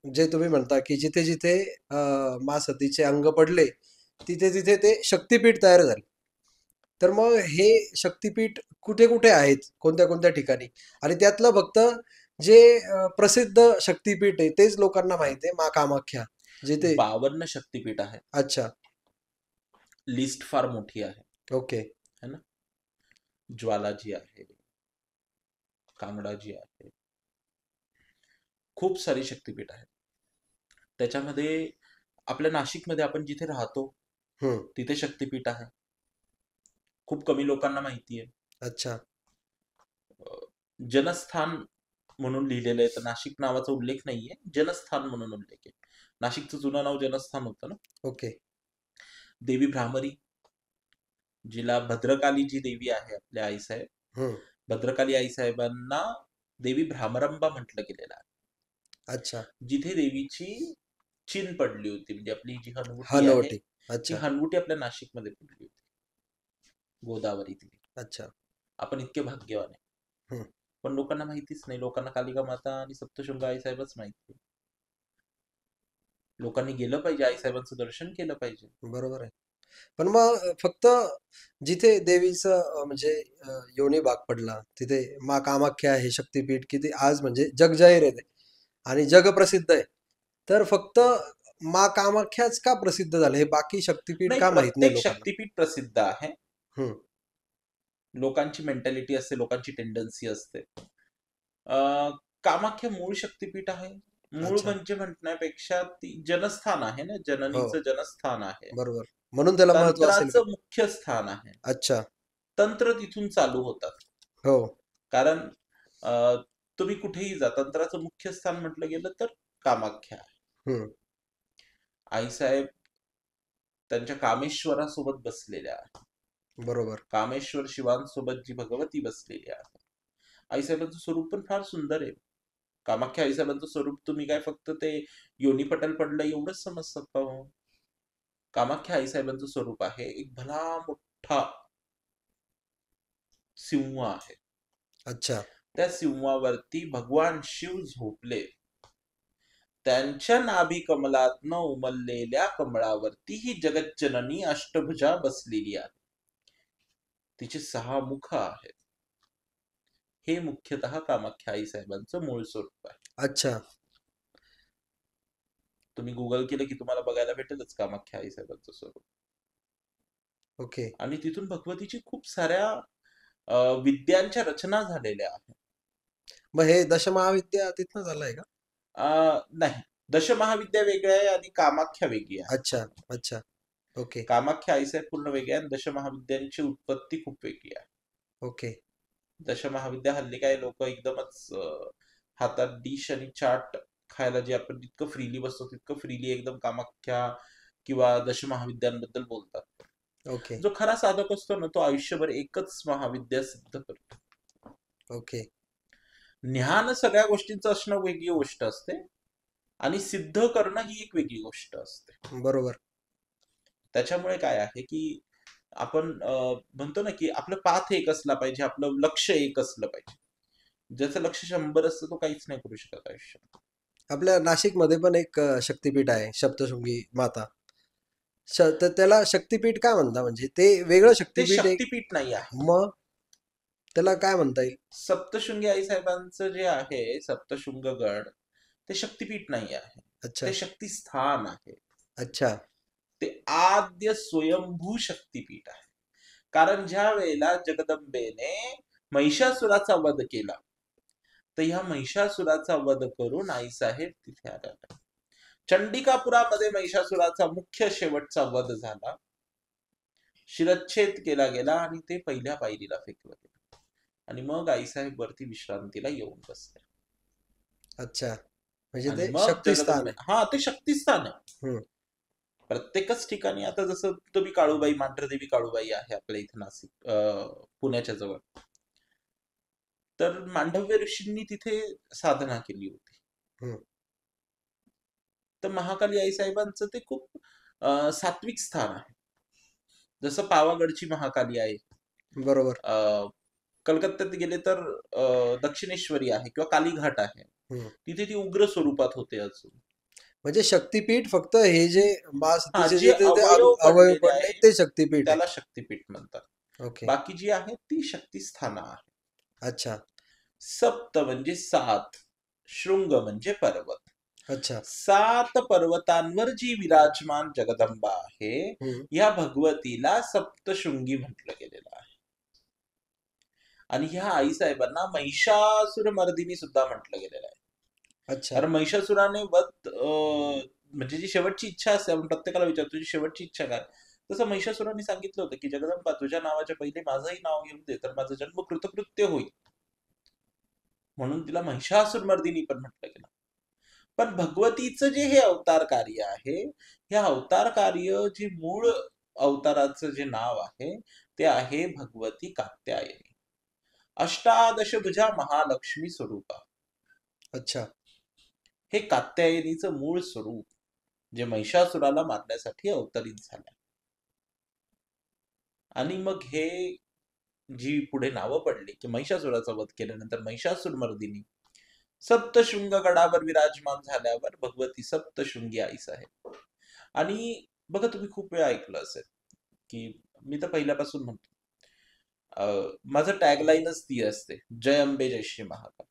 Speaker 2: जे तुम्ही म्हणता की जिथे जिथे मा सतीचे अंग पडले तिथे तिथे ते शक्तिपीठ तयार झाले. तर मग हे शक्तिपीठ कुठे कुठे आहेत, कोणत्या कोणत्या ठिकाणी, आणि त्यातलं फक्त जे प्रसिद्ध शक्तिपीठ आहे तेच लोकांना माहिती आहे, मा कामाख्या जिथे.
Speaker 1: 52 शक्तिपीठ आहे.
Speaker 2: अच्छा.
Speaker 1: लिस्ट फार मोठी आहे.
Speaker 2: ओके.
Speaker 1: है ना. ज्वालाजी आहे, कांगडाजी आहे, खूप सारी शक्तिपीठ आहेत. त्याच्यामध्ये आपल्या नाशिकमध्ये आपण जिथे राहतो तिथे शक्तिपीठ आहे, खूप कमी लोकांना माहिती आहे.
Speaker 2: अच्छा.
Speaker 1: जनस्थान म्हणून लिहिलेलं आहे, तर नाशिक नावाचा उल्लेख नाहीये, जनस्थान म्हणून उल्लेख आहे. नाशिकचं जुनं नाव जनस्थान होतं ना.
Speaker 2: ओके.
Speaker 1: देवी भ्रामरी, जिला भद्रकाली जी देवी आहे आपल्या आईसाहेब, भद्रकाली आईसाहेबांना देवी भ्रामरंबा म्हटलं गेलेलं आहे.
Speaker 2: अच्छा.
Speaker 1: जिथे देवीची चिन पडली होती, म्हणजे आपली जी हनुवटी
Speaker 2: हनुवटी.
Speaker 1: आहे, ती
Speaker 2: अच्छा.
Speaker 1: हनुवटी आपल्या नाशिकमध्ये पडली होती, गोदावरीतली.
Speaker 2: अच्छा.
Speaker 1: आपण इतके भाग्यवान आहे. पण लोकांना माहितीच नाही. लोकांना कालिका माता आणि सप्तशृंग आईसाहेबच माहिती. लोकांनी गेलं पाहिजे, आईसाहेबांचं दर्शन केलं पाहिजे.
Speaker 2: बरोबर आहे. पण मग फक्त जिथे देवीचं म्हणजे योनी भाग पडला तिथे मा कामाख्या आहे शक्तीपीठ, की ते आज म्हणजे जगजाहीर आहे ते आणि जगप्रसिद्ध आहे, तर फक्त मा कामाख्याच का प्रसिद्ध झालं, हे बाकी शक्तीपीठ
Speaker 1: नाही,
Speaker 2: का माहित नाही
Speaker 1: प्रत्येक
Speaker 2: लोकांना?
Speaker 1: शक्तिपीठ प्रसिद्ध आहे.
Speaker 2: हम्म.
Speaker 1: लोकांची मेंटॅलिटी असते, लोकांची टेंडन्सी असते. कामाख्या मूळ शक्तिपीठ आहे. मूळ
Speaker 2: अच्छा.
Speaker 1: म्हणजे म्हणण्यापेक्षा ती जनस्थान आहे ना,
Speaker 2: हो,
Speaker 1: जननीचं जनस्थान आहे,
Speaker 2: बरोबर. म्हणून त्याला महत्व असेल का?
Speaker 1: तंत्राचं मुख्य स्थान आहे.
Speaker 2: अच्छा.
Speaker 1: तंत्र तिथून चालू होतात.
Speaker 2: हो.
Speaker 1: कारण तुम्ही कुठेही जा, तंत्राचं मुख्य स्थान म्हटलं गेलं तर कामाख्या आहे. आईसाहेब त्यांच्या कामेश्वरासोबत बसलेल्या आहेत.
Speaker 2: बरोबर.
Speaker 1: कामेश्वर शिवांसोबत जी भगवती बसलेली आहे. आईसाहेबांचं स्वरूप पण फार सुंदर आहे. कामाख्या आईसाहेबांचं स्वरूप तुम्ही काय फक्त ते योनी पटल पडलं एवढंच समजतात का हो? कामाख्या आईसाहेबांचं स्वरूप आहे एक भला मोठा सिंह आहे.
Speaker 2: अच्छा.
Speaker 1: त्या सिंहावरती भगवान शिव झोपले. त्यांच्या नाभी कमलातनं उमललेल्या कमळावरती ही जगज्जननी अष्टभुजा बसलेली आहे. तिचे 6 मुख आहेत. हे मुख्यतः कामाख्या आईसाहेबांचं मूळ स्वरूप आहे.
Speaker 2: अच्छा.
Speaker 1: तुम्ही गुगल केलं की तुम्हाला बघायला भेटेलच कामाख्या आईसाहेबांचं स्वरूप.
Speaker 2: ओके.
Speaker 1: आणि तिथून भगवतीची खूप साऱ्या विद्यांच्या रचना झालेल्या आहेत.
Speaker 2: मग हे दशमहाविद्या तिथनं झालंय का?
Speaker 1: नाही, दशमहाविद्या वेगळ्या आहे आणि कामाख्या वेगळी आहे.
Speaker 2: अच्छा. अच्छा. ओके.
Speaker 1: कामाख्या आईसाहेब पूर्ण वेगळी आहे आणि दशमहाविद्यांची उत्पत्ती खूप वेगळी आहे.
Speaker 2: ओके.
Speaker 1: दशमहाविद्या हल्ली काय लोक एकदमच हातात डिश आणि चाट खायला जे आपण जितकं फ्रीली बसतो तितकं फ्रीली एकदम कामाख्या किंवा दशमहाविद्यांबद्दल बोलतात.
Speaker 2: ओके.
Speaker 1: जो खरा साधक असतो ना, तो आयुष्यभर एकच महाविद्या सिद्ध करतो.
Speaker 2: ओके.
Speaker 1: ज्ञान सगळ्या गोष्टींचं असणं वेगळी गोष्ट असते आणि सिद्ध करणं ही एक वेगळी गोष्ट असते.
Speaker 2: बरोबर.
Speaker 1: त्याच्यामुळे काय आहे की आपण म्हणतो ना की आपलं पाथ एक असला पाहिजे, आपलं लक्ष एक असलं पाहिजे. ज्याचं लक्ष 100 असतं तो काहीच नाही करू शकत आयुष्यात.
Speaker 2: आपल्या नाशिकमध्ये पण एक शक्तिपीठ आहे, सप्तशृंगी माता. तर त्याला शक्तिपीठ काय म्हणता, म्हणजे ते वेगळं
Speaker 1: ते
Speaker 2: शक्तिपीठ एक?
Speaker 1: शक्तिपीठ नाही आहे.
Speaker 2: मग त्याला काय म्हणता येईल?
Speaker 1: सप्तशृंगी आई साहेबांचं जे आहे सप्तशृंगगड, ते शक्तिपीठ नाही आहे.
Speaker 2: अच्छा.
Speaker 1: ते शक्तिस्थान आहे.
Speaker 2: अच्छा.
Speaker 1: ते आद्य स्वयंभू शक्तिपीठ आहे. कारण ज्या वेळेला जगदंबेने महिषासुराचा वध केला, तर ह्या महिषासुराचा वध करून आईसाहेब तिथे आल्या. चंडिकापुरामध्ये महिषासुराचा मुख्य शेवटचा वध झाला. शिरच्छेद केला गेला आणि ते पहिल्या पायरीला फेकलं गेलं. आणि मग आईसाहेब वरती विश्रांतीला येऊन बसले.
Speaker 2: अच्छा, म्हणजे
Speaker 1: आणि
Speaker 2: ते
Speaker 1: मग
Speaker 2: शक्तिस्थान
Speaker 1: जगदंबे,
Speaker 2: आहे.
Speaker 1: हा ते शक्तिस्थान आहे.
Speaker 2: हम्म.
Speaker 1: प्रत्येकच ठिकाणी आता जसं तुम्ही काळूबाई, मांढरदेवी काळूबाई आहे आपल्या इथं नाशिक पुण्याच्या जवळ. तर मांडव्य ऋषींनी तिथे साधना केली होती.
Speaker 2: हम्म.
Speaker 1: तर महाकाली आईसाहेबांचं ते खूप सात्विक स्थान आहे. जसं पावागडची महाकाली आहे,
Speaker 2: बरोबर.
Speaker 1: कलकत्त्यात गेले तर दक्षिणेश्वरी आहे किंवा कालीघाट आहे.
Speaker 2: हम्म.
Speaker 1: तिथे ती उग्र स्वरूपात होते अजून.
Speaker 2: म्हणजे शक्तिपीठ फक्त हे जे
Speaker 1: हा,
Speaker 2: महासतीचे
Speaker 1: जे
Speaker 2: जे
Speaker 1: अवयव
Speaker 2: अवयव
Speaker 1: पडलेले
Speaker 2: पडले
Speaker 1: आहेत
Speaker 2: ते शक्तिपीठ आहे.
Speaker 1: त्याला शक्तिपीठ म्हणतात.
Speaker 2: ओके.
Speaker 1: बाकी जी आहेत ती शक्तिस्थानं आहेत.
Speaker 2: अच्छा.
Speaker 1: सप्त म्हणजे 7, शृंग म्हणजे पर्वत.
Speaker 2: अच्छा.
Speaker 1: 7 पर्वतांवर जी विराजमान जगदंबा आहे,
Speaker 2: हम्म.
Speaker 1: या भगवतीला सप्तशृंगी म्हटलं गेलेलं आहे. आणि ह्या आईसाहेबांना महिषासुर मर्दिनी सुद्धा म्हटलं गेलेलं आहे.
Speaker 2: अच्छा.
Speaker 1: कारण महिषासुराने वध म्हणजे जी शेवटची इच्छा असते, आपण प्रत्येकाला विचारतो तुझी शेवटची इच्छा काय, तसं महिषासुराने सांगितलं होतं की जगदंबा तुझ्या नावाच्या पहिले माझंही नाव घेऊन दे तर माझा जन्म कृतकृत्य होईल. म्हणून तिला महिषासुरमर्दिनी पण म्हटलं गेलं. पण भगवतीचं जे हे अवतार कार्य आहे, हे अवतार कार्य जे मूळ अवताराचं जे नाव आहे ते आहे भगवती कात्यायनी, अष्टादशभुजा महालक्ष्मी स्वरूपा.
Speaker 2: अच्छा.
Speaker 1: हे कात्यायनीचं मूळ स्वरूप जे महिषासुराला मारण्यासाठी अवतरित झालं. आणि मग हे जी पुढे नावं पडली की महिषासुराचा वध केल्यानंतर महिषासुरमर्दिनी, सप्तशृंग गडावर विराजमान झाल्यावर भगवती सप्तशृंगी आईसाहेब. आणि बघा, तुम्ही खूप वेळा ऐकलं असेल की मी तर पहिल्यापासून म्हणतो, माझं टॅगलाईनच ती असते, जय अंबे जय श्री महाकाल.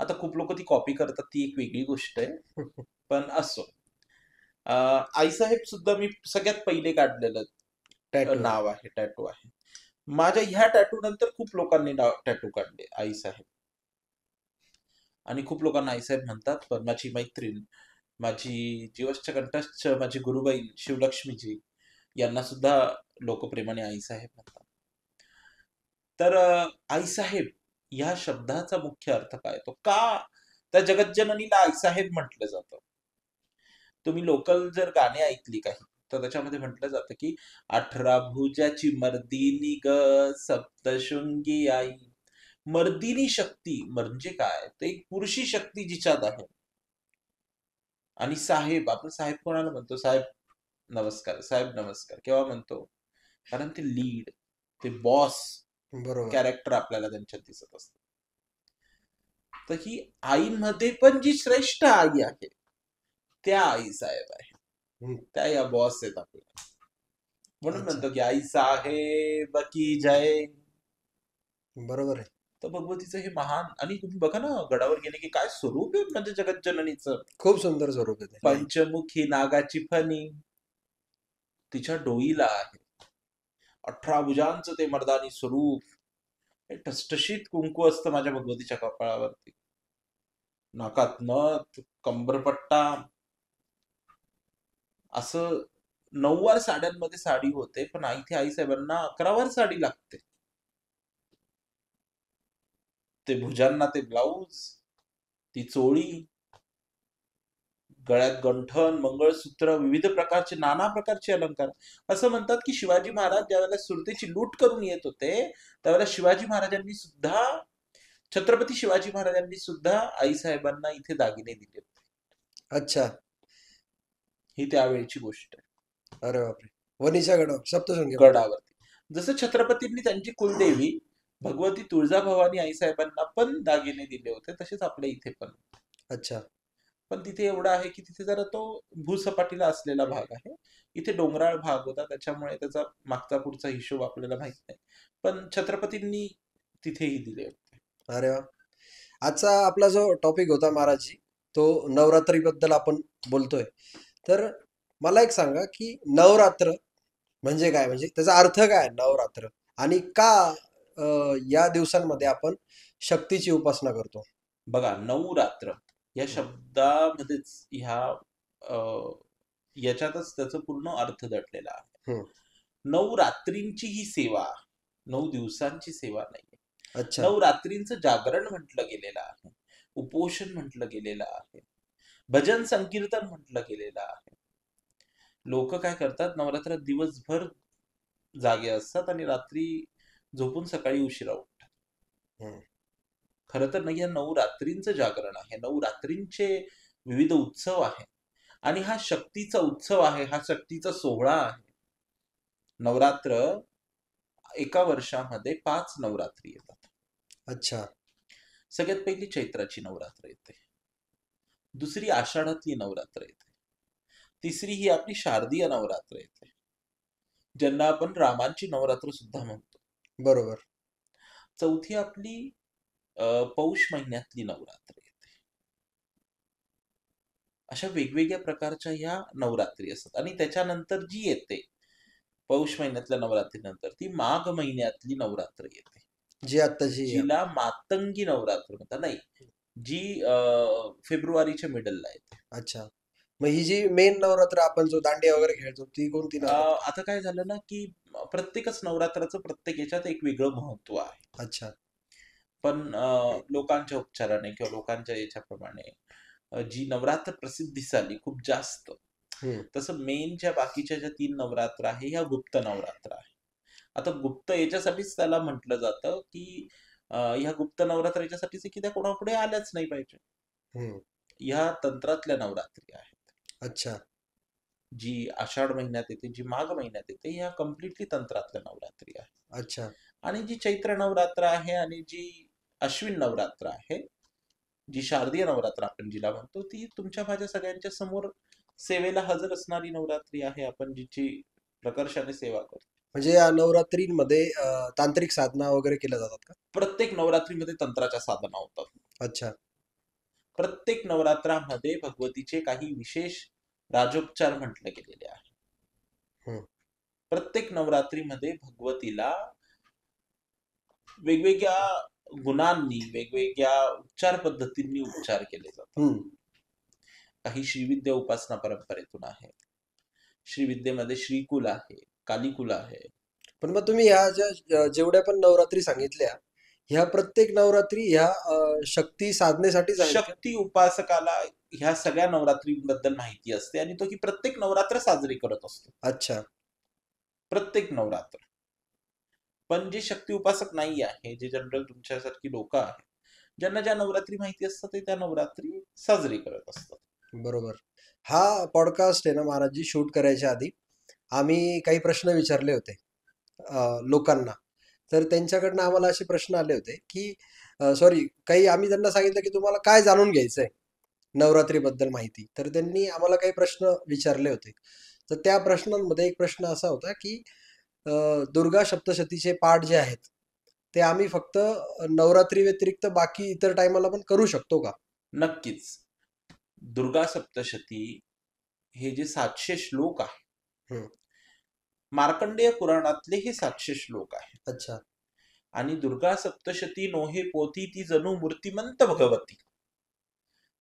Speaker 1: आता खूप लोक ती कॉपी करतात, ती एक वेगळी गोष्ट आहे, पण असो. आईसाहेब सुद्धा मी सगळ्यात पहिले काढलेलं
Speaker 2: टॅटू आहे.
Speaker 1: नाव आहे, टॅटू आहे. माझ्या ह्या टॅटू नंतर खूप लोकांनी टॅटू काढले आईसाहेब. आणि खूप लोकांना आईसाहेब म्हणतात, पण माझी मैत्रीण, माझी जीवश्च कंठस्थ माझी गुरुबाई शिवलक्ष्मीजी, यांना सुद्धा लोकप्रेमाने आईसाहेब म्हणतात. तर आईसाहेब या शब्दाचा मुख्य अर्थ काय, तो का त्या जगज्जननीला आईसाहेब म्हटलं जातं. तुम्ही लोकल जर गाणी ऐकली काही, तर त्याच्यामध्ये म्हटलं जातं की 18 भुजाची मर्दिनी ग सप्तशृंगी आई. मर्दिनी शक्ती म्हणजे काय, तर एक पुरुषी शक्ती जिच्यात आहे. आणि साहेब, आपण साहेब कोणाला म्हणतो, साहेब नमस्कार, साहेब नमस्कार केव्हा म्हणतो, कारण ते लीड, ते बॉस
Speaker 2: बरोबर.
Speaker 1: कॅरेक्टर आपल्याला त्यांच्यात दिसत असतं. तर ही आईमध्ये पण जी श्रेष्ठ आई आहे त्या आई साहेब आहे,
Speaker 2: हम्म.
Speaker 1: त्या या बॉस आहेत आपल्याला. म्हणून
Speaker 2: अच्छा.
Speaker 1: म्हणतो की आई साहेब की जय.
Speaker 2: बरोबर आहे.
Speaker 1: तर भगवतीचं हे महान. आणि तुम्ही बघा ना, गडावर गेले की काय स्वरूप आहे म्हणजे जगज्जननीचं.
Speaker 2: खूप सुंदर स्वरूप आहे ते.
Speaker 1: पंचमुखी नागाची फणी तिच्या डोईला आहे, 18 भुजांचं ते मर्दानी स्वरूप. हे ठसठशीत कुंकू असतं माझ्या भगवतीच्या कपाळावरती, नाकात नथ, कंबरपट्टा. असं 9 साड्यांमध्ये साडी होते, पण इथे आईसाहेबांना 11 साडी लागते. ते भुजांना ते ब्लाऊज, ती चोळी, गळ्यात गंठण, मंगळसूत्र, विविध प्रकारचे नाना प्रकारचे अलंकार. असं म्हणतात की शिवाजी महाराज ज्यावेळेला सुरतेची लूट करून येत होते, त्यावेळेला शिवाजी महाराजांनी सुद्धा, छत्रपती शिवाजी महाराजांनी सुद्धा आईसाहेबांना इथे दागिने दिले होते.
Speaker 2: अच्छा.
Speaker 1: ही त्यावेळची गोष्ट आहे.
Speaker 2: अरे बापरे. वणीच्या गडावर सप्तशृंगी
Speaker 1: गडावरती जसं छत्रपतींनी त्यांची कुलदेवी भगवती तुळजाभवानी आईसाहेबांना पण दागिने दिले होते, तसेच आपल्या इथे पण.
Speaker 2: अच्छा.
Speaker 1: पण तिथे एवढं आहे की तिथे जरा तो भूसपाटीला असलेला भाग आहे, इथे डोंगराळ भाग होता, त्याच्यामुळे त्याचा मागचा पुढचा हिशोब आपल्याला माहित नाही, पण छत्रपतींनी तिथेही दिले होते.
Speaker 2: अरे वा. आजचा आपला जो टॉपिक होता महाराजजी, तो नवरात्री बद्दल आपण बोलतोय. तर मला एक सांगा की नवरात्र म्हणजे काय, म्हणजे त्याचा अर्थ काय नवरात्र, आणि का या दिवसांमध्ये आपण शक्तीची उपासना करतो.
Speaker 1: बघा, नवरात्र या शब्दामध्येच ह्या याच्यातच त्याचा पूर्ण अर्थ दडलेला आहे.
Speaker 2: हम्म.
Speaker 1: 9 रात्रींची ही सेवा, 9 दिवसांची सेवा नाही.
Speaker 2: अच्छा.
Speaker 1: 9 रात्रींचं जागरण म्हटलं गेलेलं आहे, उपोषण म्हटलं गेलेलं आहे, भजन संकीर्तन म्हटलं गेलेलं आहे. लोक काय करतात, नवरात्रात दिवसभर जागे असतात आणि रात्री झोपून सकाळी उशिरा उठतात.
Speaker 2: हम्म.
Speaker 1: खरं तर नाही, या 9 रात्रींचं जागरण आहे, 9 रात्रींचे विविध उत्सव आहे आणि हा शक्तीचा उत्सव आहे, हा शक्तीचा सोहळा आहे. नवरात्र एका वर्षामध्ये 5 नवरात्री येतात.
Speaker 2: अच्छा.
Speaker 1: सगळ्यात पहिली चैत्राची नवरात्र येते, दुसरी आषाढातली नवरात्र येते, तिसरी ही आपली शारदीय नवरात्र येते, ज्यांना आपण रामांची नवरात्र सुद्धा म्हणतो.
Speaker 2: बरोबर.
Speaker 1: चौथी आपली पौष महिन्यातली नवरात्र येते. अशा वेगवेगळ्या प्रकारच्या ह्या नवरात्री असतात आणि त्याच्यानंतर जी येते पौष महिन्यातल्या नवरात्रीनंतर ती माघ महिन्यातली नवरात्र येते,
Speaker 2: जी आत्ताची
Speaker 1: जिला मातंगी नवरात्र म्हणतात. नाही, जी फेब्रुवारीच्या मिडलला येते.
Speaker 2: अच्छा. मग ही जी मेन नवरात्र आपण जो दांडिया वगैरे खेळतो ती कोणती नवरात्र?
Speaker 1: आता काय झालं ना, की प्रत्येकच नवरात्राचं प्रत्येक याच्यात एक वेगळं महत्व आहे.
Speaker 2: अच्छा.
Speaker 1: पण लोकांच्या उपचाराने किंवा लोकांच्या याच्याप्रमाणे जी नवरात्र प्रसिद्धीस आली खूप जास्त,
Speaker 2: हम्म.
Speaker 1: तसं मेन ज्या बाकीच्या ज्या 3 नवरात्र आहे ह्या गुप्त नवरात्र आहे. आता गुप्त याच्यासाठीच त्याला म्हटलं जातं, की ह्या गुप्त नवरात्र याच्यासाठीच की त्या कोणापुढे आल्याच नाही पाहिजे.
Speaker 2: हम्म.
Speaker 1: ह्या तंत्रातल्या नवरात्री आहेत.
Speaker 2: अच्छा.
Speaker 1: जी आषाढ महिन्यात येते, जी माघ महिन्यात येते, ह्या कम्प्लिटली तंत्रातल्या नवरात्री आहे.
Speaker 2: अच्छा.
Speaker 1: आणि जी चैत्र नवरात्र आहे आणि जी अश्विन नवरात्र आहे, जी शारदीय नवरात्र आपण जिला म्हणतो, ती तुमच्या माझ्या सगळ्यांच्या समोर सेवेला हजर असणारी नवरात्री आहे, आपण जिची प्रकर्षाने सेवा करतो.
Speaker 2: म्हणजे या नवरात्रींमध्ये तांत्रिक साधना वगैरे केल्या जातात का?
Speaker 1: प्रत्येक नवरात्रीमध्ये तंत्राच्या साधना होतात.
Speaker 2: अच्छा.
Speaker 1: प्रत्येक नवरात्रामध्ये भगवतीचे काही विशेष राजोपचार म्हटले गेलेले आहे.
Speaker 2: हम्म.
Speaker 1: प्रत्येक नवरात्रीमध्ये भगवतीला वेगवेगळ्या गुणांनी, वेगवेगळ्या उपचार पद्धतींनी उपचार केले जातात.
Speaker 2: हम्म.
Speaker 1: काही श्रीविद्या उपासना परंपरेतून आहे. श्रीविद्येमध्ये श्रीकुल आहे, कालीकुल आहे.
Speaker 2: पण मग तुम्ही ह्या ज्या जेवढ्या पण नवरात्री सांगितल्या, ह्या प्रत्येक नवरात्री ह्या शक्ती साधनेसाठीच आहेत का?
Speaker 1: शक्ती उपासकाला ह्या सगळ्या नवरात्रीबद्दल माहिती असते आणि तो ही प्रत्येक नवरात्र साजरी करत असतो.
Speaker 2: अच्छा.
Speaker 1: प्रत्येक नवरात्र. पण जे शक्ती उपासक नाही आहे, जे जनरल तुमच्यासारखी लोक आहेत, ज्यांना ज्या नवरात्री माहिती असतात ते त्या नवरात्री साजरी करत असतात.
Speaker 2: बरोबर. हा पॉडकास्ट आहे ना महाराजजी, शूट करायच्या आधी आम्ही काही प्रश्न विचारले होते लोकांना. तर त्यांच्याकडनं आम्हाला असे प्रश्न आले होते की सॉरी, काही आम्ही त्यांना सांगितलं की तुम्हाला काय जाणून घ्यायचंय नवरात्रीबद्दल माहिती, तर त्यांनी आम्हाला काही प्रश्न विचारले होते. तर त्या प्रश्नांमध्ये एक प्रश्न असा होता की दुर्गा सप्तशतीचे पाठ जे आहेत ते आम्ही फक्त नवरात्री व्यतिरिक्त बाकी इतर टायमाला पण करू शकतो का?
Speaker 1: नक्कीच. दुर्गा सप्तशती हे जे 700 श्लोक आहे,
Speaker 2: हम्म.
Speaker 1: मार्कंडेय पुराणातले हे 700 श्लोक आहेत.
Speaker 2: अच्छा.
Speaker 1: आणि दुर्गा सप्तशती नोहे पोथी ती जणू मूर्तिमंत भगवती,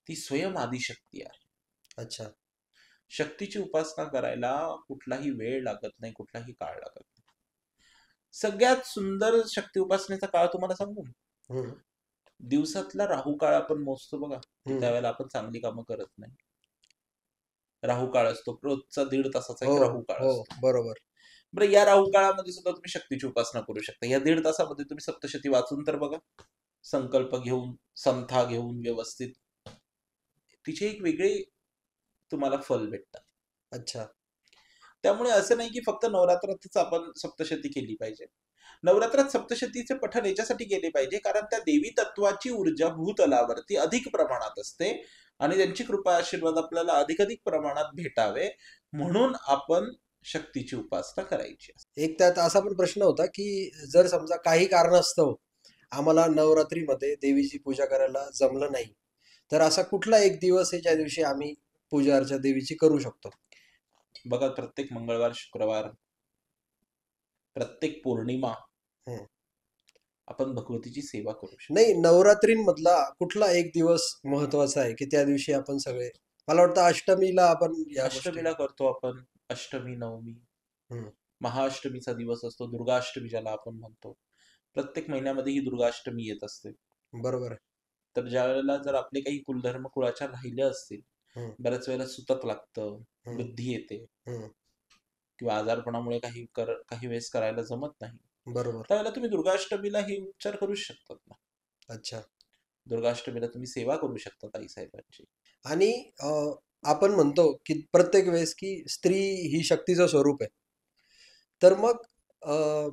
Speaker 1: ती स्वयं आदिशक्ती आहे.
Speaker 2: अच्छा.
Speaker 1: शक्तीची उपासना करायला कुठलाही वेळ लागत नाही, कुठलाही काळ लागत नाही. सगळ्यात सुंदर शक्ती उपासनेचा काळ तुम्हाला सांगू,
Speaker 2: हम्म.
Speaker 1: दिवसातला राहू काळ आपण मोजतो बघा, की
Speaker 2: हम्म.
Speaker 1: त्यावेळेला आपण चांगली कामं करत नाही. राहू काळ असतो, रोजचा 1.5 तासाचा
Speaker 2: हो.
Speaker 1: एक राहू काळ
Speaker 2: हो.
Speaker 1: असतो.
Speaker 2: बरोबर.
Speaker 1: बरं, या राहू काळामध्ये सुद्धा तुम्ही शक्तीची उपासना करू शकता. या 1.5 तासामध्ये तुम्ही सप्तशती वाचून तर बघा, संकल्प घेऊन, संथा घेऊन व्यवस्थित, तिचे एक वेगळे तुम्हाला फल भेटतात.
Speaker 2: अच्छा.
Speaker 1: त्यामुळे असं नाही की फक्त नवरात्रातच आपण सप्तशती केली पाहिजे. नवरात्रात सप्तशतीचे पठण याच्यासाठी केले पाहिजे कारण त्या देवी तत्वाची ऊर्जा भूतलावरती अधिक प्रमाणात असते आणि त्यांची कृपा आशीर्वाद आपल्याला अधिकाधिक प्रमाणात भेटावे म्हणून आपण शक्तीची उपासना करायची असते.
Speaker 2: एक त्यात असा पण प्रश्न होता की जर समजा काही कारणास्तव आम्हाला नवरात्रीमध्ये देवीची पूजा करायला जमलं नाही, तर असा कुठला एक दिवस आहे ज्या दिवशी आम्ही पूजा अर्चा देवीची करू शकतो?
Speaker 1: बघा, प्रत्येक मंगळवार, शुक्रवार, प्रत्येक पौर्णिमा
Speaker 2: हम्म.
Speaker 1: आपण भगवतीची सेवा करू शकतो.
Speaker 2: नाही, नवरात्रींमधला कुठला एक दिवस महत्वाचा आहे की त्या दिवशी आपण सगळे, मला वाटतं अष्टमीला आपण या गोष्टी.
Speaker 1: अष्टमीला करतो आपण, अष्टमी, नवमी,
Speaker 2: हम्म.
Speaker 1: महाअष्टमीचा दिवस असतो, दुर्गाष्टमी ज्याला आपण म्हणतो. प्रत्येक महिन्यामध्ये ही दुर्गाष्टमी येत असते.
Speaker 2: बरोबर आहे.
Speaker 1: तर ज्या वेळेला जर आपले काही कुलधर्म कुळाच्या राहिले असतील,
Speaker 2: हम्म,
Speaker 1: बऱ्याच वेळेला सुतक लागतं,
Speaker 2: हम्म,
Speaker 1: बुद्धी येते
Speaker 2: हम्म,
Speaker 1: किंवा आजारपणामुळे काही वेळेस करायला जमत नाही,
Speaker 2: बरोबर.
Speaker 1: त्यावेळेला तुम्ही दुर्गाष्टमीला हे उपचार करूच शकतात ना.
Speaker 2: अच्छा.
Speaker 1: दुर्गाष्टमीला तुम्ही सेवा करू शकता ताईसाहेबांची.
Speaker 2: आणि आपण म्हणतो की प्रत्येक वेळेस की स्त्री ही शक्तीचं स्वरूप आहे. तर मग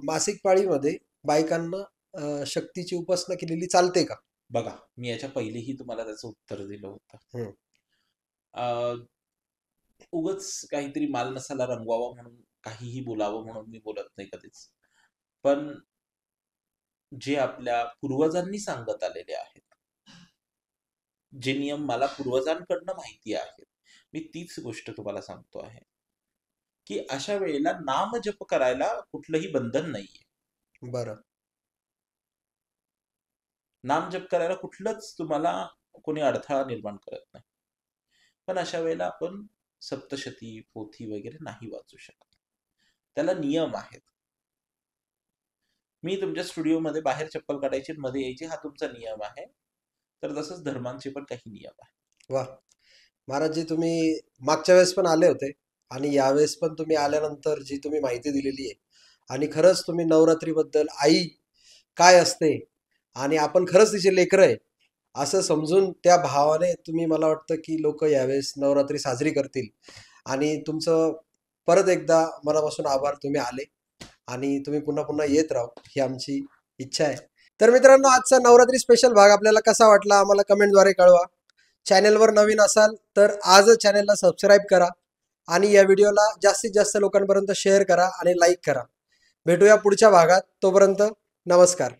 Speaker 2: मासिक पाळीमध्ये बायकांना शक्तीची उपासना केलेली चालते का?
Speaker 1: बघा, मी याच्या पहिलेही तुम्हाला त्याचं उत्तर दिलं होतं.
Speaker 2: हम्म,
Speaker 1: उगच काहीतरी माल मसाला रंगवावा म्हणून, काहीही बोलावं म्हणून मी बोलत नाही कधीच. पण जे आपल्या पूर्वजांनी सांगत आलेले आहेत, जे नियम मला पूर्वजांकडनं माहिती आहेत, मी तीच गोष्ट तुम्हाला सांगतो आहे, की अशा वेळेला नामजप करायला कुठलंही बंधन नाहीये.
Speaker 2: बरं.
Speaker 1: नामजप करायला कुठलंच तुम्हाला कोणी अडथळा निर्माण करत नाही. पण अशा वेळेला आपण सप्तशती, पोथी वगैरे नाही वाचू शकत. त्याला नियम आहेत. मी तुमच्या स्टुडिओमध्ये बाहेर चप्पल काढायची आणि मध्ये यायची, हा तुमचा नियम आहे. तर तसंच धर्मांचे पण काही नियम आहेत.
Speaker 2: वा. महाराज जी, तुम्ही मागच्या वेळेस पण आले होते आणि यावेळेस पण तुम्ही आल्यानंतर जी तुम्ही माहिती दिलेली आहे, आणि खरंच तुम्ही नवरात्रीबद्दल आई काय असते आणि आपण खरंच तिचे लेकरं आहे असं समजून त्या भावाने तुम्ही, मला वाटतं की लोक यावेळेस नवरात्री साजरी करतील. आणि तुमचं परत एकदा मनापासून आभार, तुम्ही आले आणि तुम्ही पुन्हा पुन्हा येत राहो ही आमची इच्छा आहे. तर मित्रांनो, आजचा नवरात्री स्पेशल भाग आपल्याला कसा वाटला आम्हाला कमेंटद्वारे कळवा. चॅनेलवर नवीन असाल तर आजच चॅनेलला सबस्क्राईब करा आणि या व्हिडिओला जास्तीत जास्त लोकांपर्यंत शेअर करा आणि लाईक करा. भेटूया पुढच्या भागात. तोपर्यंत नमस्कार.